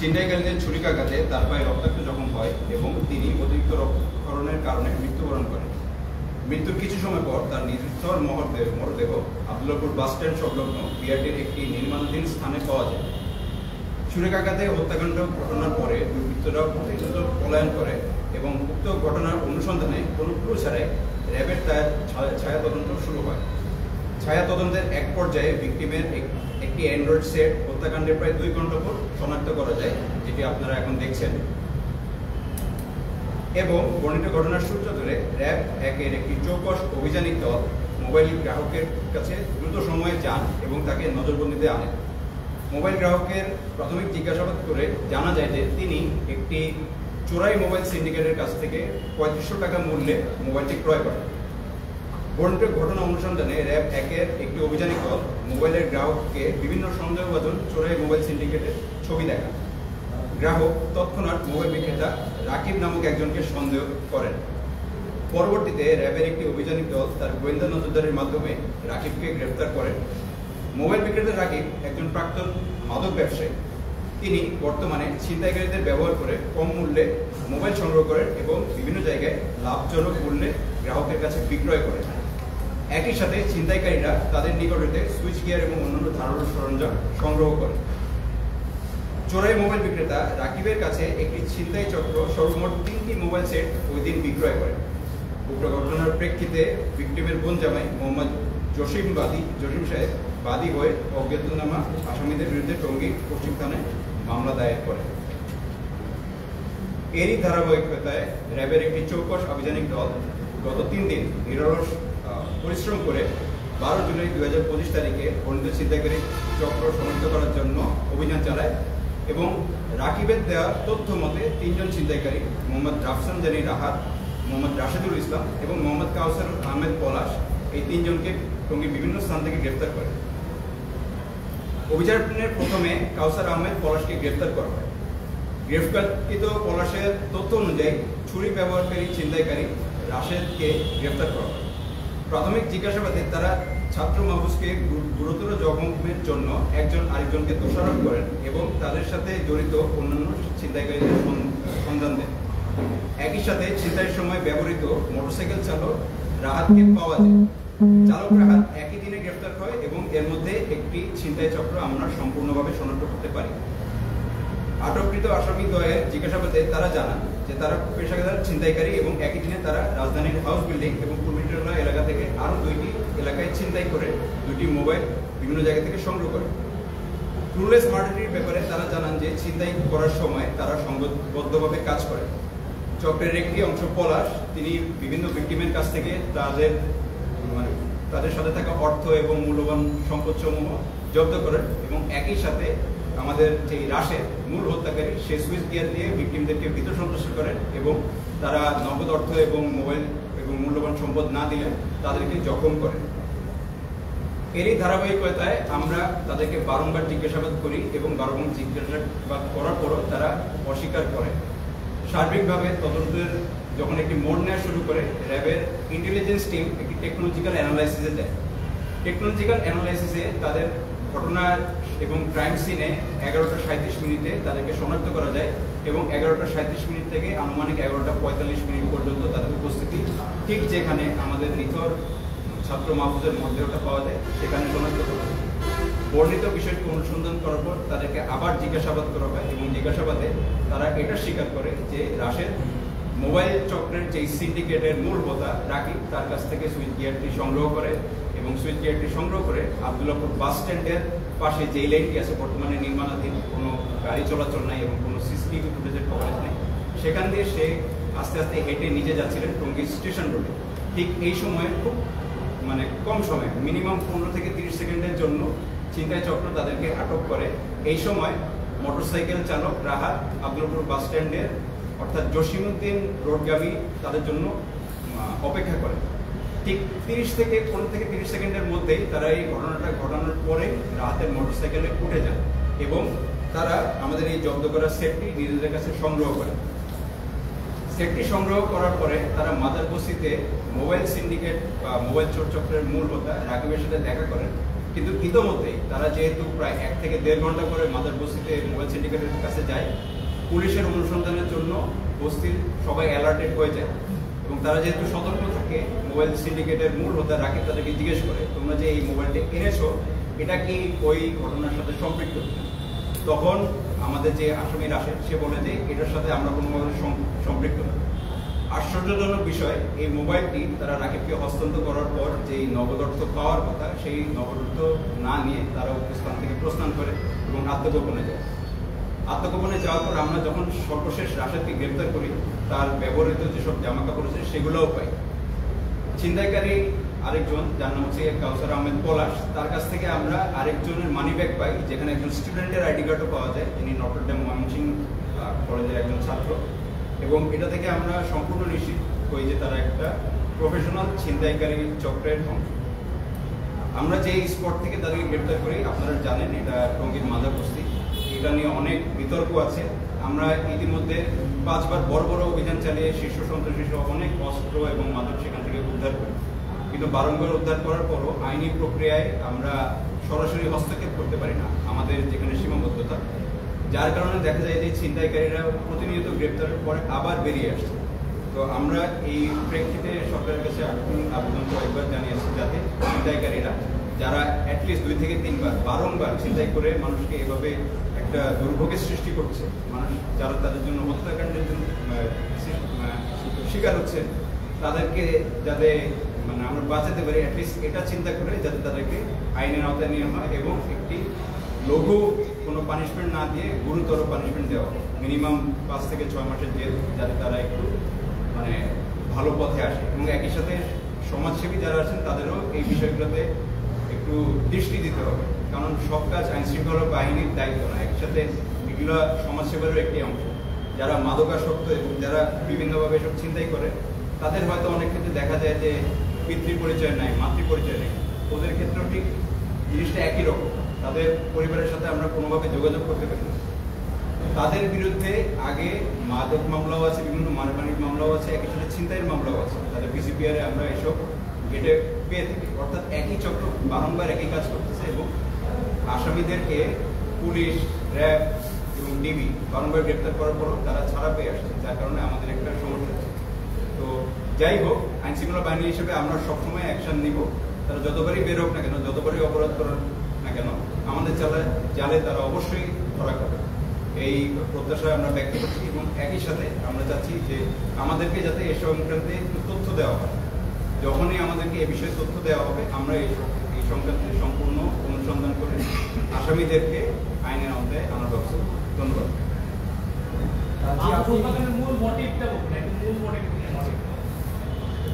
ছিনতাইকারীদের ছুরিকাঘাতে তার পায়ে রক্তাক্ত জখম হয় এবং তিনি অতিরিক্ত রক্তক্ষরণের কারণে মৃত্যুবরণ করেন। মৃত্যুর কিছু সময় পর তার নিথর মরদেহ আব্দুল্লাহপুর বাসস্ট্যান্ড সংলগ্ন বিআরটির একটি নির্মাণাধীন স্থানে পাওয়া যায়। ছুরিকাঘাতে হত্যাকাণ্ড ঘটনার পরে দুর্বৃত্তরা প্রতিহত পলায়ন করে এবং উক্ত ঘটনার অনুসন্ধানে কোনো ক্লু ছাড়াই র্যাবের ছায়া তদন্ত শুরু হয়। ছায়া তদন্তের এক পর্যায়ে ভিকটিমের একটি অ্যান্ড্রয়েড সেট হত্যাকাণ্ডের প্রায় 2 ঘন্টা পর শনাক্ত করা যায়, যেটি আপনারা এখন দেখছেন। এবং বর্ণিত ঘটনার সূত্র ধরে র্যাব 1-এর একটি চৌকস অভিযানিক দল মোবাইল গ্রাহকের কাছে দ্রুত সময়ে যান এবং তাকে নজরবন্দিতে আনেন। মোবাইল গ্রাহকের প্রাথমিক জিজ্ঞাসাবাদ করে জানা যায় যে তিনি একটি চোরাই মোবাইল সিন্ডিকেটের কাছ থেকে 3500 টাকা মূল্যে মোবাইলটি ক্রয় করেন। বর্ণিত ঘটনা অনুসন্ধানে র্যাব 1-এর একটি অভিযানিক দল মোবাইলের গ্রাহককে বিভিন্ন সন্দেহভাজন চোরাই মোবাইল সিন্ডিকেটের ছবি দেখান। গ্রাহক তৎক্ষণাৎ মোবাইল বিক্রেতা রাকিব নামক একজনকে সন্দেহ করেন। পরবর্তীতে র্যাবের একটি অভিযানিক দল তার গোয়েন্দা নজরদারির মাধ্যমে রাকিবকে গ্রেফতার করেন। মোবাইল বিক্রেতা রাকিব একজন প্রাক্তন মাদক ব্যবসায়ী। তিনি বর্তমানে ছিনতাইকারীদের ব্যবহার করে কম মূল্যে মোবাইল সংগ্রহ করেন এবং বিভিন্ন জায়গায় লাভজনক মূল্যে গ্রাহকের কাছে বিক্রয় করেন। একই সাথে ছিনতাইকারীরা তাদের নিকট হতে সুইচ গিয়ার এবং অন্যান্য ধারালো সরঞ্জাম সংগ্রহ করে। চোরাই মোবাইল বিক্রেতা রাকিবের কাছে একটি ছিনতাই চক্র সর্বমোট 3টি মোবাইল সেট ওই দিন বিক্রয় করে। উক্ত ঘটনার প্রেক্ষিতে ভিকটিমের বোন জামাই মোহাম্মদ জসিম সাহেব বাদী হয়ে অজ্ঞাতনামা আসামিদের বিরুদ্ধে টঙ্গী পশ্চিম থানায় মামলা দায়ের করে। এরই ধারাবাহিকতায় র্যাবের একটি চৌকস অভিযানিক দল গত 3 দিন নিরলস পরিশ্রম করে 12 জুলাই 2025 তারিখে বর্ণিত ছিনতাইকারী চক্র শনাক্ত করার জন্য অভিযান চালায় এবং রাকিবের দেওয়া তথ্য মতে 3 জন ছিনতাইকারী মোহাম্মদ রাফসান জানি রাহাত, মোহাম্মদ রাশেদুল ইসলাম এবং মোহাম্মদ কাউসার আহমেদ পলাশ এই 3 জনকে টঙ্গীর বিভিন্ন স্থান থেকে গ্রেফতার করে। অভিযানের প্রথমে কাউসার আহমেদ পলাশকে গ্রেফতার করা হয়। গ্রেফতারকৃত পলাশের তথ্য অনুযায়ী ছুরি ব্যবহারকারী ছিনতাইকারী রাশেদকে গ্রেফতার করা হয়। প্রাথমিক জিজ্ঞাসাবাদে তারা ছাত্র মাহফুজকে গুরুতর জখমের জন্য একজন আরেকজনকে দোষারোপ করেন এবং তাদের সাথে জড়িত অন্যান্য ছিনতাইকারীদের সন্ধান দেন। একই সাথে ছিনতাইয়ের সময় ব্যবহৃত মোটরসাইকেল চালক রাহাতকে পাওয়া যায়। চালক রাহাত একই দিনে গ্রেফতার হয় এবং এর মধ্যে একটি ছিনতাই চক্র আমরা সম্পূর্ণভাবে শনাক্ত করতে পারি। আটককৃত আসামি দ্বয়ের জিজ্ঞাসাবাদে তারা জানান যে তারা পেশাদার ছিনতাইকারী এবং একই দিনে তারা রাজধানীর হাউস বিল্ডিং এবং পূর্বীটোলা এলাকা থেকে আরও 2টি এলাকায় ছিনতাই করে 2টি মোবাইল বিভিন্ন জায়গা থেকে সংগ্রহ করে। ক্লুলেস মার্ডারের ব্যাপারে তারা জানান যে ছিনতাই করার সময় তারা সংঘবদ্ধভাবে কাজ করে। চক্রের একটি অংশ পলাশ, তিনি বিভিন্ন ভিকটিমের কাছ থেকে তাদের সাথে থাকা অর্থ এবং মূল্যবান সম্পদসমূহ জব্দ করেন এবং একই সাথে আমাদের যে রাশেদ মূল হত্যাকারী সে সুইচ গিয়ার দিয়ে ভিকটিমদেরকে ভীত সন্ত্রস্ত করেন এবং তারা নগদ অর্থ এবং মোবাইল এবং মূল্যবান সম্পদ না দিলে তাদেরকে জখম করেন। এরই ধারাবাহিকতায় আমরা তাদেরকে বারংবার জিজ্ঞাসাবাদ করি এবং বারংবার জিজ্ঞাসাবাদ করার পরও তারা অস্বীকার করে। সার্বিকভাবে তদন্তের যখন একটি মোড় নেওয়া শুরু করে র্যাবের ইন্টেলিজেন্স টিম একটি টেকনোলজিক্যাল অ্যানালাইসিসে দেয়। টেকনোলজিক্যাল অ্যানালাইসিসে তাদের ঘটনা এবং ক্রাইম সিনে 11টা 37 মিনিটে তাদেরকে শনাক্ত করা যায় এবং 11টা 37 মিনিট থেকে আনুমানিক 11টা 45 মিনিট পর্যন্ত তাদের উপস্থিতি ঠিক যেখানে আমাদের নিথর ছাত্র মাহফুজের মধ্যেটা পাওয়া যায় সেখানে শনাক্ত করা হয়। বর্ণিত বিষয়টি অনুসন্ধান করার পর তাদেরকে আবার জিজ্ঞাসাবাদ করা হয় এবং জিজ্ঞাসাবাদে তারা এটা স্বীকার করে যে রাশেদ মোবাইল চক্রের যে সিন্ডিকেটের মূল হোতা রাকিব তার কাছ থেকে সুইচ গিয়ারটি সংগ্রহ করে এবং সুইচ গিয়ারটি সংগ্রহ করে আব্দুল্লাহপুর বাস স্ট্যান্ডের পাশে যেই লাইনটি আছে বর্তমানে নির্মাণাধীন, কোনো গাড়ি চলাচল নাই এবং কোনো সিসিটিভি ফুটেজের কভারেজ নেই, সেখান দিয়ে সে আস্তে আস্তে হেঁটে নিচে যাচ্ছিলেন টঙ্গী স্টেশন রোডে। ঠিক এই সময়ে খুব কম সময় মিনিমাম 15 থেকে 30 সেকেন্ডের জন্য ছিনতাই চক্র তাদেরকে আটক করে। এই সময় মোটরসাইকেল চালক রাহাত আব্দুল্লাহপুর বাস স্ট্যান্ডের অর্থাৎ জসিমউদ্দিন রোডগামী তাদের জন্য অপেক্ষা করে। ঠিক 15 থেকে 30 সেকেন্ডের মধ্যেই তারা এই ঘটনাটা ঘটানোর পরে রাহাতের মোটরসাইকেলে উঠে যায় এবং তারা আমাদের এই জব্দ করা সেটটি নিজেদের কাছে সংগ্রহ করে। সেটটি সংগ্রহ করার পরে তারা মাদার বস্তিতে মোবাইল সিন্ডিকেট বা মোবাইল চোর চক্রের মূল হোতা রাকিবের সাথে দেখা করেন কিন্তু ইতোমধ্যেই তারা যেহেতু প্রায় 1 থেকে 1.5 ঘন্টা করে মাদার বস্তিতে মোবাইল সিন্ডিকেটের কাছে যায়, পুলিশের অনুসন্ধানের জন্য বস্তির সবাই অ্যালার্টেড হয়ে যায় এবং তারা যেহেতু সতর্ক থাকে, মোবাইল সিন্ডিকেটের মূল হোতা রাকিব তাদেরকে জিজ্ঞেস করে, তোমরা যে এই মোবাইলটা এনেছো এটা কি ওই ঘটনার সাথে সম্পৃক্ত? তখন আমাদের যে আসামি রাশেদ সে বলে যে এটার সাথে আমরা কোনোভাবে সম্পৃক্ত না। আশ্চর্যজনক বিষয়, এই মোবাইলটি তারা রাকিবকে হস্তান্তর করার পর যেই নগদ অর্থ পাওয়ার কথা সেই নগদ অর্থ না নিয়ে তারা স্থান থেকে প্রস্থান করে এবং আত্মগোপনে যায়। আত্মগোপনে যাওয়ার পর আমরা যখন সর্বশেষ রাশেদকে গ্রেপ্তার করি, তার ব্যবহৃত যেসব জামা কাপড় আছে সেগুলোও পাই। ছিনতাইকারী আরেকজন, যার নাম হচ্ছে কাউসার আহমেদ পলাশ, তার কাছ থেকে আমরা আরেকজনের মানি ব্যাগ পাই, যেখানে একজন স্টুডেন্টের আইডি কার্ডও পাওয়া যায়, যিনি নটরডেম ময়মনসিংহ কলেজের একজন ছাত্র। এবং এটা থেকে আমরা সম্পূর্ণ নিশ্চিত হই যে তারা একটা প্রফেশনাল ছিনতাইকারী চক্রের অংশ। আমরা যে স্পট থেকে তাদেরকে গ্রেপ্তার করি, আপনারা জানেন এটা টঙ্গীর মাদার বস্তি। এটা নিয়ে অনেক বিতর্ক আছে। আমরা ইতিমধ্যে 5 বার বড় বড় অভিযান চালিয়ে শীর্ষ সন্ত্রাসী সহ অনেক অস্ত্র এবং মাদক সেখান থেকে উদ্ধার করি, কিন্তু বারংবার উদ্ধার করার পরও আইনি প্রক্রিয়ায় আমরা সরাসরি হস্তক্ষেপ করতে পারি না, আমাদের যেখানে সীমাবদ্ধতা, যার কারণে দেখা যায় যে ছিনতাইকারীরা প্রতিনিয়ত গ্রেপ্তারের পরে আবার বেরিয়ে আসছে। তো আমরা এই প্রেক্ষিতে সরকারের কাছে আবেদন কয়েকবার জানিয়েছি, যাতে ছিনতাইকারীরা যারা অ্যাটলিস্ট 2 থেকে 3 বার বারংবার ছিনতাই করে মানুষকে এভাবে একটা দুর্ভোগের সৃষ্টি করছে, মানুষ যারা তাদের জন্য হত্যাকাণ্ডের জন্য শিকার হচ্ছে, তাদেরকে যাতে আমরা বাঁচাতে পারি, অ্যাটলিস্ট এটা চিন্তা করে যাতে তাদেরকে আইনের আওতায় নিয়ে হয় এবং একটি লঘু কোনো পানিশমেন্ট না দিয়ে গুরুতর পানিশমেন্ট দেওয়া, মিনিমাম 5 থেকে 6 মাসের জেল, যাতে তারা একটু ভালো পথে আসে। এবং একই সাথে সমাজসেবী যারা আছেন তাদেরও এই বিষয়গুলোতে একটু দৃষ্টি দিতে হবে, কারণ সব কাজ আইন শৃঙ্খলা বাহিনীর দায়িত্ব না, একই সাথে এগুলো সমাজসেবারও একটি অংশ। যারা মাদকাসক্ত এবং যারা বিভিন্নভাবে এসব চিন্তাই করে, তাদের হয়তো অনেক ক্ষেত্রে দেখা যায় যে পিতৃ পরিচয় নাই, মাতৃ পরিচয় নেই, ওদের ক্ষেত্রেও ঠিক জিনিসটা একই রকম। তাদের পরিবারের সাথে আমরা কোনোভাবে যোগাযোগ করতে পারি না। তাদের বিরুদ্ধে আগে মাদক মামলাও আছে, বিভিন্ন মানহানির মামলাও আছে, একই সাথে ছিনতাইয়ের মামলাও আছে। তাদের পিসিপিআরে আমরা এসব গেটে পেয়ে থাকি। অর্থাৎ একই চক্র বারংবার একই কাজ করতেছে এবং আসামিদেরকে পুলিশ, র্যাব এবং ডিবি বারংবার গ্রেপ্তার করার পরও তারা ছাড়া পেয়ে আসছে, যার কারণে আমাদের একটা সমস্যা আছে। তো যাই হোক, আইন শৃঙ্খলা বাহিনী হিসেবে আমরা সবসময় অ্যাকশন নিব। তারা যতবারই বের হোক না কেন, যতবারই অপরাধ করার না কেন, আমাদের জালে তারা অবশ্যই ধরা খাবে, এই প্রত্যাশা আমরা ব্যক্ত করছি। এবং একই সাথে আমরা চাচ্ছি যে আমাদেরকে যাতে এ সংক্রান্তে তথ্য দেওয়া হয়। যখনই আমাদেরকে এ বিষয়ে তথ্য দেওয়া হবে, আমরা এই সংক্রান্তে সম্পূর্ণ অনুসন্ধান করে আসামিদেরকে আইনের আওতায় আনার ব্যবস্থা করব। ধন্যবাদ।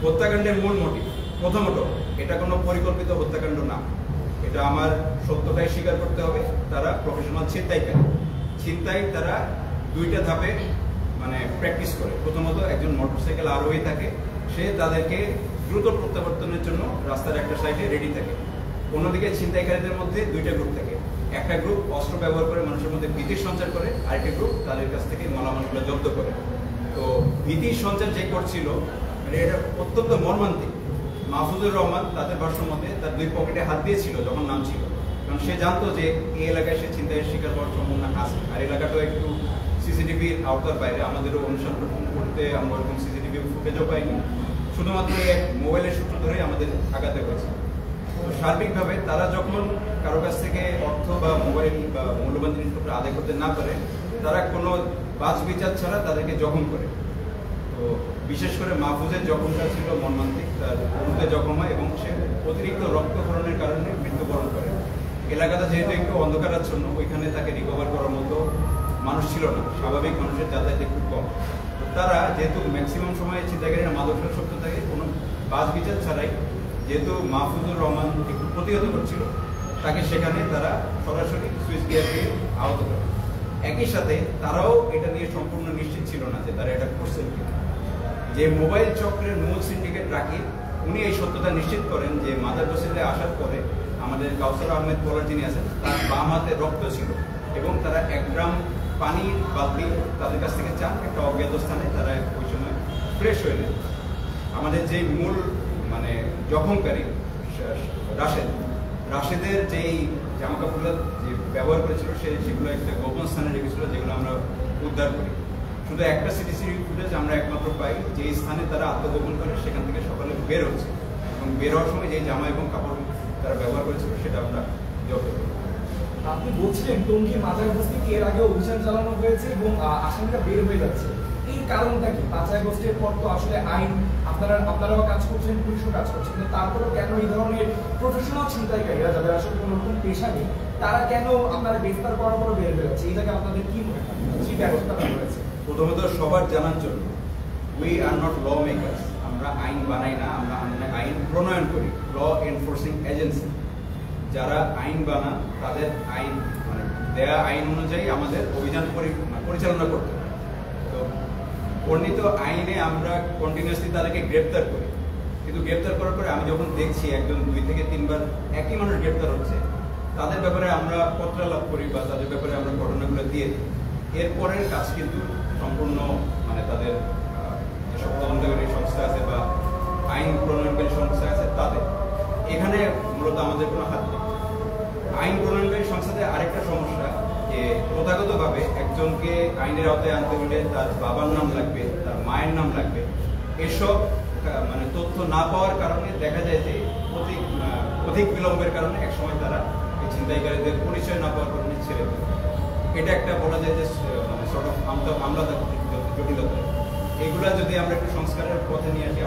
হত্যাকাণ্ডের মূল মোটিভ, প্রথমত এটা কোনো পরিকল্পিত হত্যাকাণ্ড না, এটা আমার সত্যটাই স্বীকার করতে হবে। তারা প্রফেশনাল ছিনতাইকারী। ছিনতাই তারা 2টা ধাপে প্র্যাকটিস করে। প্রথমত একজন মোটরসাইকেল আরোহী থাকে, সে তাদেরকে দ্রুত প্রত্যাবর্তনের জন্য রাস্তার একটা সাইডে রেডি থাকে। অন্যদিকে ছিনতাইকারীদের মধ্যে 2টা গ্রুপ থাকে। একটা গ্রুপ অস্ত্র ব্যবহার করে মানুষের মধ্যে ভীতির সঞ্চার করে, আরেকটা গ্রুপ তাদের কাছ থেকে মালামালগুলো জব্দ করে। তো ভীতির সঞ্চার যে করছিল, এটা অত্যন্ত মর্মান্তিক। মাহফুজুর রহমান তাদের ভাষ্য মতে তার 2 পকেটে হাত দিয়েছিল যখন নামছিল, কারণ সে জানতো যে এই এলাকায় সে ছিনতাইয়ের শিকার হওয়ার সম্ভাবনা আছে। আর এলাকাটাও একটু সিসিটিভির আওতার বাইরে, আমাদেরও অনুসন্ধান করতে আমরা ওরকম সিসিটিভি ফুটেজও পাইনি, শুধুমাত্র এক মোবাইলের সূত্র ধরেই আমাদের আঘাতে হয়েছে। তো সার্বিকভাবে তারা যখন কারো কাছ থেকে অর্থ বা মোবাইল বা মূল্যবান জিনিসপত্র আদায় করতে না পারে, তারা কোনো বাছ বিচার ছাড়া তাদেরকে জখম করে। তো বিশেষ করে মাহফুজের জখমটা ছিল মর্মান্তিক, তার উরুতে জখম হয় এবং সে অতিরিক্ত রক্তক্ষরণের কারণে মৃত্যুবরণ করে। এলাকাটা যেহেতু একটু অন্ধকারাচ্ছন্ন, ওইখানে তাকে রিকভার করার মতো মানুষ ছিল না, স্বাভাবিক মানুষের যাতায়াতে খুব কম। তারা যেহেতু ম্যাক্সিমাম সময় ছিনতাইকারীরা মাদকাসক্ত থাকে, কোনো বাছ বিচার ছাড়াই যেহেতু মাহফুজুর রহমান একটু প্রতিহত করছিল, তাকে সেখানে তারা সরাসরি সুইচ গিয়ার দিয়ে আহত করে। একই সাথে তারাও এটা নিয়ে সম্পূর্ণ নিশ্চিত ছিল না যে তারা এটা করছেন কিনা। যে মোবাইল চক্রের মূল সিন্ডিকেট রাকিব, উনি এই সত্যতা নিশ্চিত করেন যে মাদার বস্তিতে আসার পরে আমাদের কাউসার আহমেদ পলাশ যিনি আছেন, তার বাম হাতে রক্ত ছিল এবং তারা 1 গ্রাম পানির বালতি তাদের কাছ থেকে চান একটা অজ্ঞাত স্থানে, তারা ওই সময় ফ্রেশ হয়ে নেন। আমাদের যে মূল জখমকারী রাশেদ, রাশেদের যেই জামা কাপড়গুলো যে ব্যবহার করেছিল সেগুলো একটা গোপন স্থানে রেখেছিল, যেগুলো আমরা উদ্ধার করি। শুধু একটা সিটিসিটি ফুটেজ আমরা একমাত্র পাই, যে স্থানে তারা আত্মগোপন করে সেখান থেকে সকালে বের হচ্ছে, এবং বের হওয়ার সময় যে জামা এবং কাপড় তারা ব্যবহার করেছিল সেটা আমরা জব্দ করি। আপনি বলছিলেন টঙ্গীর মাজার বস্তিতে এর আগে অভিযান চালানো হয়েছে এবং আসামিরা বের হয়ে যাচ্ছে, এই কারণটা কি? 5 আগস্টের পর তো আসলে আইন আপনারাও কাজ করছেন, পুলিশও কাজ করছেন, কিন্তু তারপরেও কেন এই ধরনের প্রফেশনাল ছিনতাইকারীরা, যাদের আসলে কোনো রকম পেশা নেই, তারা কেন আপনারা গ্রেফতার করার পরও বের হয়ে যাচ্ছে? এইটাকে আপনাদের কি মনে হয়, কি ব্যবস্থা রয়েছে? প্রথমত সবার জানার জন্য, we are not law makers, আমরা আইন বানাই না, আমরা আইন প্রণয়ন করি, ল এনফোর্সিং এজেন্সি। যারা আইন বানান তাদের আইন মানে দেয়া আইন অনুযায়ী আমাদের অভিযান পরিচালনা করতে হয়। তো বর্ণিত আইনে আমরা কন্টিনিউয়াসলি তাদেরকে গ্রেপ্তার করি, কিন্তু গ্রেপ্তার করার পরে আমি যখন দেখছি একজন 2 থেকে 3 বার একই মানুষ গ্রেপ্তার হচ্ছে, তাদের ব্যাপারে আমরা পত্রালাপ করি বা তাদের ব্যাপারে আমরা ঘটনাগুলো দিয়ে দিই। এরপরের কাজ কিন্তু সম্পূর্ণ মানে তাদের যেসব তদন্তকারী সংস্থা আছে বা আইন প্রণয়নকারী সংস্থা আছে তাদের, এখানে মূলত আমাদের কোনো হাত নেই। আইন প্রণয়নকারী সংস্থাতে আরেকটা সমস্যা যে প্রথাগতভাবে একজনকে আইনের আওতায় আনতে হলে তার বাবার নাম লাগবে, তার মায়ের নাম লাগবে। এসব মানে তথ্য না পাওয়ার কারণে দেখা যায় যে অধিক বিলম্বের কারণে একসময় তারা এই ছিনতাইকারীদের পরিচয় না পাওয়ার কারণে ছেড়ে দেয়। এটা একটা বলা যায় যে মানে সর্ট অফ আমলা জটিলতা। এগুলা যদি আমরা একটু সংস্কারের পথে নিয়ে আসি